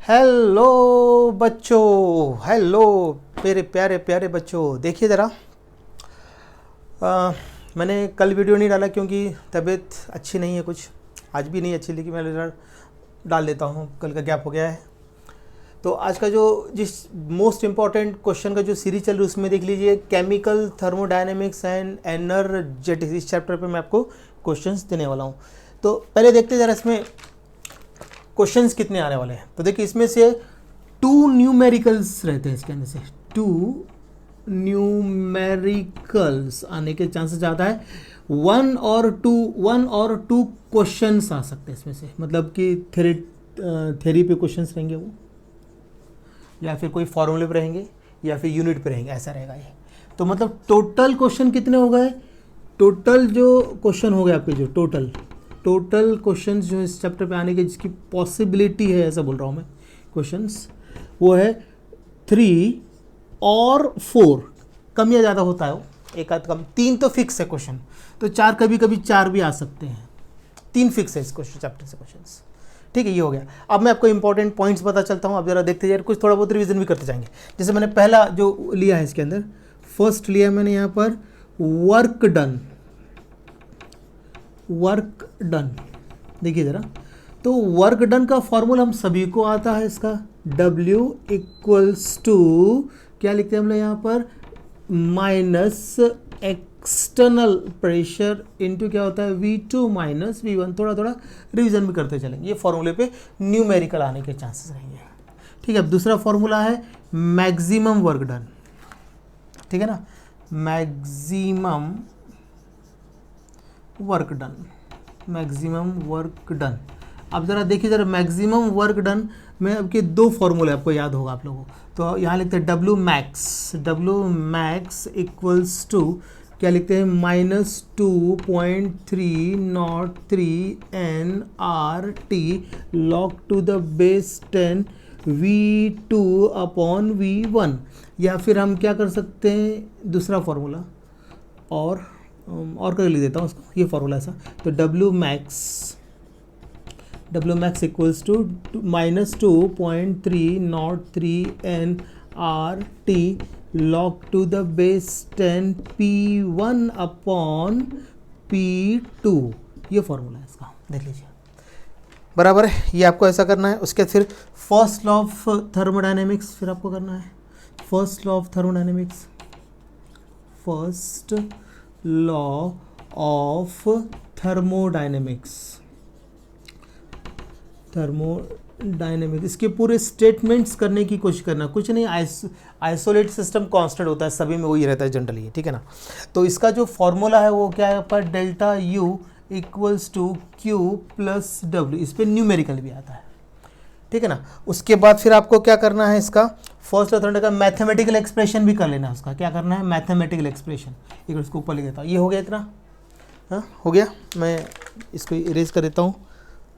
Hello बच्चों, hello मेरे प्यारे प्यारे बच्चों। देखिए ज़रा, मैंने कल वीडियो नहीं डाला क्योंकि तबीयत अच्छी नहीं है कुछ, आज भी नहीं अच्छी, लेकिन मैं ज़रा डाल देता हूँ, कल का गैप हो गया है। तो आज का जो जिस मोस्ट इम्पॉर्टेंट क्वेश्चन का जो सीरीज चल रही है उसमें देख लीजिए, केमिकल थर्मोडायनेमिक्स एंड एनर्जेटिक्स, इस चैप्टर पे मैं आपको क्वेश्चंस देने वाला हूँ। तो पहले देखते हैं ज़रा इसमें क्वेश्चंस कितने आने वाले हैं। तो देखिए इसमें से 2 न्यूमेरिकल्स रहते हैं, इसके अंदर से 2 न्यूमेरिकल्स आने के चांसेस ज़्यादा है। 1 और 2 क्वेश्चंस आ सकते हैं इसमें से, मतलब कि थ्योरी पे क्वेश्चंस रहेंगे वो, या फिर कोई फॉर्मूले पे रहेंगे, या फिर यूनिट पे रहेंगे, ऐसा रहेगा ये। तो मतलब टोटल क्वेश्चन कितने हो गए, टोटल जो क्वेश्चन हो गए आपके, जो टोटल क्वेश्चंस जो इस चैप्टर पे आने के जिसकी पॉसिबिलिटी है, ऐसा बोल रहा हूँ मैं, क्वेश्चंस वो है 3 और 4, कम या ज़्यादा होता है वो, एक आध कम। 3 तो फिक्स है क्वेश्चन, तो 4 कभी कभी 4 भी आ सकते हैं, 3 फिक्स है इस क्वेश्चन चैप्टर से क्वेश्चंस। ठीक है, ये हो गया। अब मैं आपको इंपॉर्टेंट पॉइंट्स पता चलता हूँ, अब जरा देखते जाइए, कुछ थोड़ा बहुत रिवीजन भी करते जाएंगे। जैसे मैंने पहला जो लिया है इसके अंदर, फर्स्ट लिया मैंने यहाँ पर वर्क डन। देखिए ज़रा, तो वर्क डन का फॉर्मूला हम सभी को आता है इसका, W इक्वल्स टू क्या लिखते हैं हम लोग यहाँ पर, माइनस एक्सटर्नल प्रेशर इंटू क्या होता है V2 माइनस V1। थोड़ा थोड़ा रिवीजन भी करते चलेंगे, ये फॉर्मूले पे न्यूमेरिकल आने के चांसेस रहेंगे। ठीक है, अब दूसरा फॉर्मूला है मैक्सिमम वर्क डन, ठीक है ना, मैक्सिमम वर्क डन। अब ज़रा देखिए ज़रा, मैक्सिमम वर्क डन में अब के 2 फॉर्मूले आपको याद होगा आप लोगों को। तो यहाँ लिखते हैं W मैक्स इक्वल्स टू क्या लिखते हैं, -2.303 nRT log to the base 10 V2 upon V1। या फिर हम क्या कर सकते हैं, दूसरा फॉर्मूला और कर लिख देता हूँ उसको, ये फॉर्मूला ऐसा। तो W max equals to -2.303 nRT log to the base 10 P1 upon P2, ये फॉर्मूला है इसका, देख लीजिए बराबर है। ये आपको ऐसा करना है। उसके बाद फिर फर्स्ट लॉ ऑफ थर्मोडायनेमिक्स फिर आपको करना है, फर्स्ट लॉ ऑफ थर्मोडायनेमिक्स, इसके पूरे स्टेटमेंट्स करने की कोशिश करना, कुछ नहीं, आइसोलेट सिस्टम कांस्टेंट होता है, सभी में वही रहता है जनरली, ठीक है ना। तो इसका जो फॉर्मूला है वो क्या है पर delta U equals to Q plus W, इस पर न्यूमेरिकल भी आता है, ठीक है ना। उसके बाद फिर आपको क्या करना है, इसका फर्स्ट ऑथर का मैथमेटिकल एक्सप्रेशन भी कर लेना है। उसका क्या करना है, मैथमेटिकल एक्सप्रेशन, एक उसको ऊपर लिख देता हूँ। ये हो गया इतना, हाँ हो गया, मैं इसको इरेज कर देता हूँ,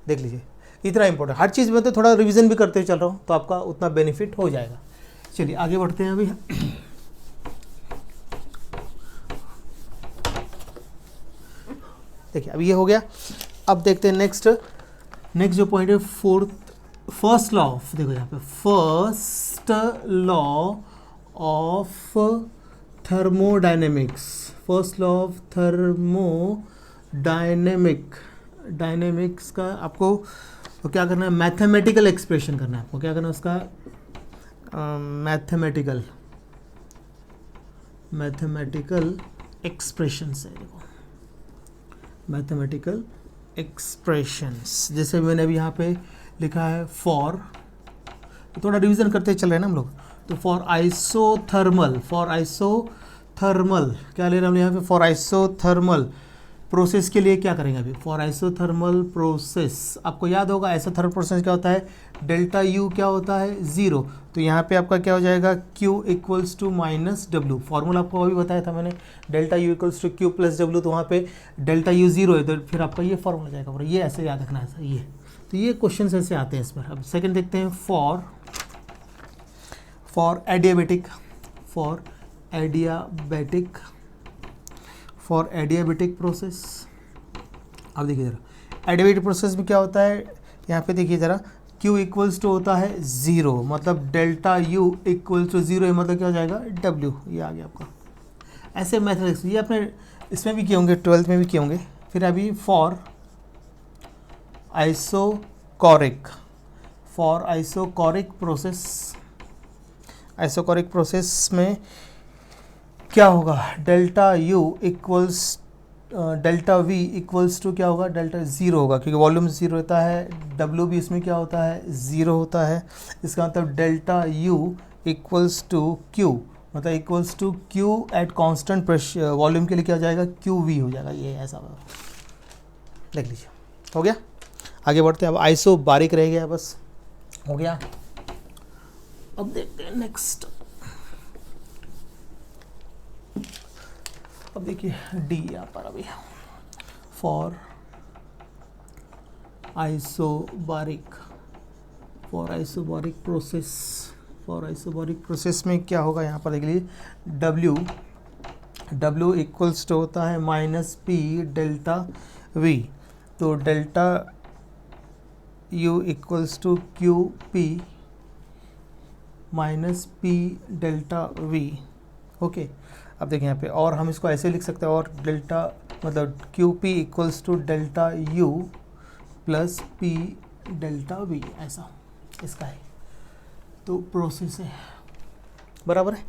देख लीजिए इतना इंपॉर्टेंट। हर चीज़ में तो थोड़ा रिवीजन भी करते चल रहा हूँ, तो आपका उतना बेनिफिट हो जाएगा। चलिए आगे बढ़ते हैं अभी। देखिए अब ये हो गया। अब देखते हैं नेक्स्ट जो पॉइंट है, फर्स्ट लॉ ऑफ, देखो यहाँ पे first law of thermodynamics, first law of thermodynamics का आपको तो क्या करना है, मैथमेटिकल एक्सप्रेशन करना है आपको। क्या करना है उसका, मैथमेटिकल एक्सप्रेशंस है, देखो मैथमेटिकल एक्सप्रेशंस। जैसे मैंने अभी यहाँ पे लिखा है फॉर, तो थोड़ा रिवीजन करते चल रहे हैं ना हम लोग। तो फॉर आइसोथर्मल क्या ले रहे हैं हम यहाँ पे, फॉर आइसोथर्मल प्रोसेस के लिए क्या करेंगे अभी, फॉर आइसोथर्मल प्रोसेस आपको याद होगा आइसोथर्मल प्रोसेस क्या होता है, डेल्टा U क्या होता है 0। तो यहाँ पे आपका क्या हो जाएगा, Q equals to minus W, formula आपको अभी बताया था मैंने, delta U equals to Q plus W। तो वहाँ पे डेल्टा U 0 है, तो फिर आपका ये फॉर्मूला जाएगा, और ये ऐसे याद रखना है ये। तो ये क्वेश्चन ऐसे आते हैं इस पर। अब सेकेंड देखते हैं, फॉर एडियाबेटिक प्रोसेस। अब देखिए ज़रा एडियाबेटिक प्रोसेस में क्या होता है, यहाँ पे देखिए ज़रा, Q इक्वल्स टू होता है 0, मतलब डेल्टा U इक्वल्स टू 0, मतलब क्या हो जाएगा W, ये आ गया आपका। ऐसे मैथमेटिक्स ये अपने इसमें भी किए होंगे, 12th में भी किए होंगे। फिर अभी फॉर आइसोकोरिक प्रोसेस में क्या होगा, डेल्टा V इक्वल्स टू क्या होगा, डेल्टा 0 होगा, क्योंकि वॉल्यूम 0 होता है, W भी इसमें क्या होता है 0 होता है। इसका मतलब delta U equals to Q, मतलब equals to Q at constant pressure volume के लिए क्या हो जाएगा, QV हो जाएगा। ये ऐसा देख लीजिए, हो गया। आगे बढ़ते हैं, अब आइसो बारीक रह गया, बस हो गया। अब देखते हैं नेक्स्ट। अब देखिए डी यहाँ पर अभी फॉर आइसोबारिक प्रोसेस में क्या होगा, यहाँ पर देख लीजिए W इक्वल्स टू होता है -P डेल्टा V, तो delta U equals to QP -P delta V। Okay, अब देखिए यहाँ पे, और हम इसको ऐसे लिख सकते हैं, और डेल्टा मतलब QP equals to delta U plus P delta V, ऐसा इसका है। तो प्रोसेस है, बराबर है,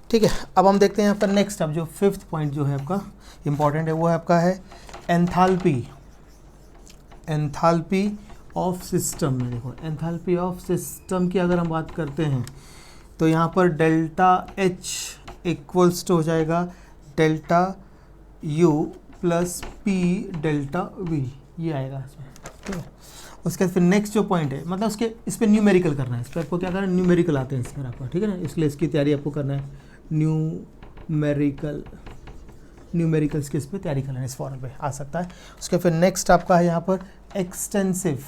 ठीक है। अब हम देखते हैं यहाँ पर नेक्स्ट, अब जो 5th पॉइंट जो है आपका इम्पॉर्टेंट है, वो है आपका है एंथैल्पी ऑफ सिस्टम में। देखो एंथैल्पी ऑफ सिस्टम की अगर हम बात करते हैं, तो यहाँ पर डेल्टा H इक्वल्स टू हो जाएगा delta U plus P delta V, ये आएगा इसमें, ठीक है। उसके बाद फिर नेक्स्ट जो पॉइंट है, मतलब उसके इस पर न्यूमेरिकल करना है, इस पर आपको क्या करना है, न्यूमेरिकल आते हैं इस पर आपको, ठीक है ना, इसलिए इसकी तैयारी आपको करना है, न्यूमेरिकल्स की इस पर तैयारी करना है, इस फॉर्म पे आ सकता है। उसके फिर नेक्स्ट आपका है यहाँ पर एक्सटेंसिव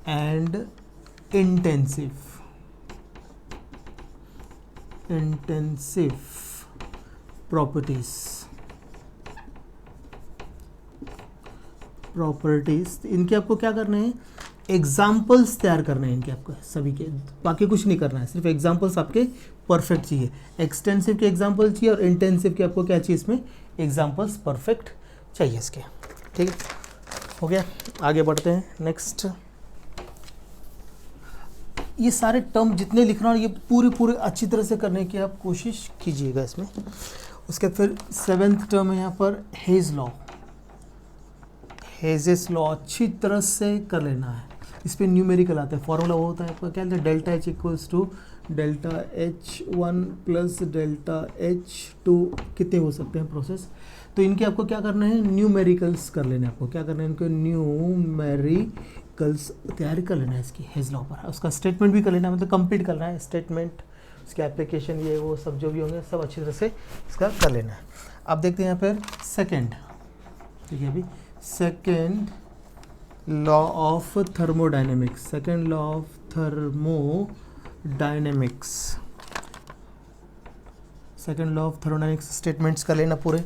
एंड इंटेंसिव प्रॉपर्टीज। इनके आपको क्या करने हैं, एग्जाम्पल्स तैयार करने हैं इनके आपको, सभी के, बाकी कुछ नहीं करना है, सिर्फ एग्जाम्पल्स आपके परफेक्ट चाहिए। एक्सटेंसिव के एग्जाम्पल चाहिए और इंटेंसिव के आपको क्या चाहिए, इसमें एग्जाम्पल्स परफेक्ट चाहिए इसके, ठीक है, हो गया। आगे बढ़ते हैं नेक्स्ट। ये सारे टर्म जितने लिख रहा हूँ, ये पूरे अच्छी तरह से करने की आप कोशिश कीजिएगा इसमें। उसके फिर 7th टर्म है यहाँ पर हेजेस लॉ, अच्छी तरह से कर लेना है। इस पर न्यूमेरिकल आता है, फॉर्मूला वो होता है आपका क्या, delta H equals to delta H1 plus delta H2, कितने हो सकते हैं प्रोसेस। तो इनके आपको क्या करना है, न्यूमेरिकल्स कर लेना है, आपको क्या करना है, इनको न्यूमेरिकल्स तैयार कर लेना है इसकी हेज लॉ पर। उसका स्टेटमेंट भी कर लेना है, मतलब कंप्लीट करना है स्टेटमेंट, उसके एप्लीकेशन, ये वो सब जो भी होंगे सब अच्छी तरह से इसका कर लेना है। अब देखते हैं यहाँ पर सेकेंड, ठीक है, अभी second law of thermodynamics, second law of thermodynamics statements कर लेना पूरे।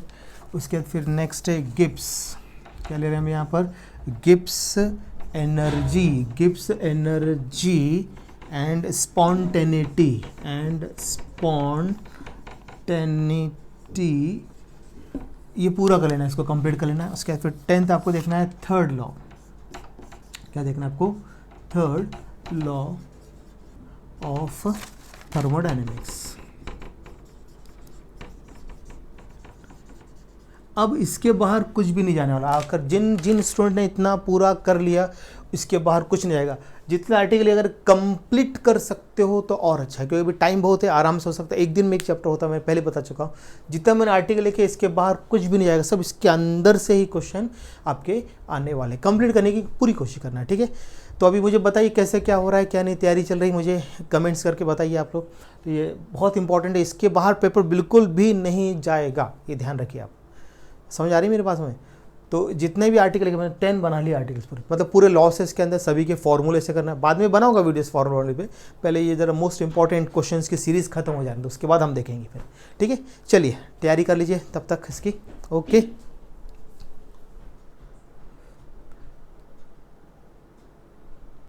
उसके बाद फिर नेक्स्ट है गिब्स, क्या ले रहे हैं हम यहाँ पर, गिब्स एनर्जी एंड स्पॉन्टेनिटी ये पूरा कर लेना है, इसको कंप्लीट कर लेना है। उसके बाद फिर 10th आपको देखना है थर्ड लॉ, क्या देखना है आपको, थर्ड लॉ ऑफ थर्मोडायनेमिक्स। अब इसके बाहर कुछ भी नहीं जाने वाला, आकर जिन स्टूडेंट ने इतना पूरा कर लिया, इसके बाहर कुछ नहीं आएगा। जितना आर्टिकल अगर कंप्लीट कर सकते हो तो और अच्छा है, क्योंकि अभी टाइम बहुत है, आराम से हो सकता है, एक दिन में एक चैप्टर होता है, मैं पहले बता चुका हूँ। जितना मैंने आर्टिकल लिखे इसके बाहर कुछ भी नहीं जाएगा, सब इसके अंदर से ही क्वेश्चन आपके आने वाले, कंप्लीट करने की पूरी कोशिश करना है, ठीक है। तो अभी मुझे बताइए कैसे क्या हो रहा है, क्या नहीं तैयारी चल रही, मुझे कमेंट्स करके बताइए आप लोग। तो ये बहुत इंपॉर्टेंट है, इसके बाहर पेपर बिल्कुल भी नहीं जाएगा, ये ध्यान रखिए आप। समझ आ रही है मेरे पास में। तो जितने भी आर्टिकल लिखे मैंने 10 बना लिए आर्टिकल्स पूरे, मतलब पूरे लॉसेस के अंदर सभी के फॉर्मूले से करना है। बाद में बनाऊंगा वीडियोस फॉर्मूले पे, पहले ये जरा मोस्ट इंपॉर्टेंट क्वेश्चंस की सीरीज़ खत्म हो जाए, तो उसके बाद हम देखेंगे फिर, ठीक है। चलिए तैयारी कर लीजिए तब तक इसकी, ओके।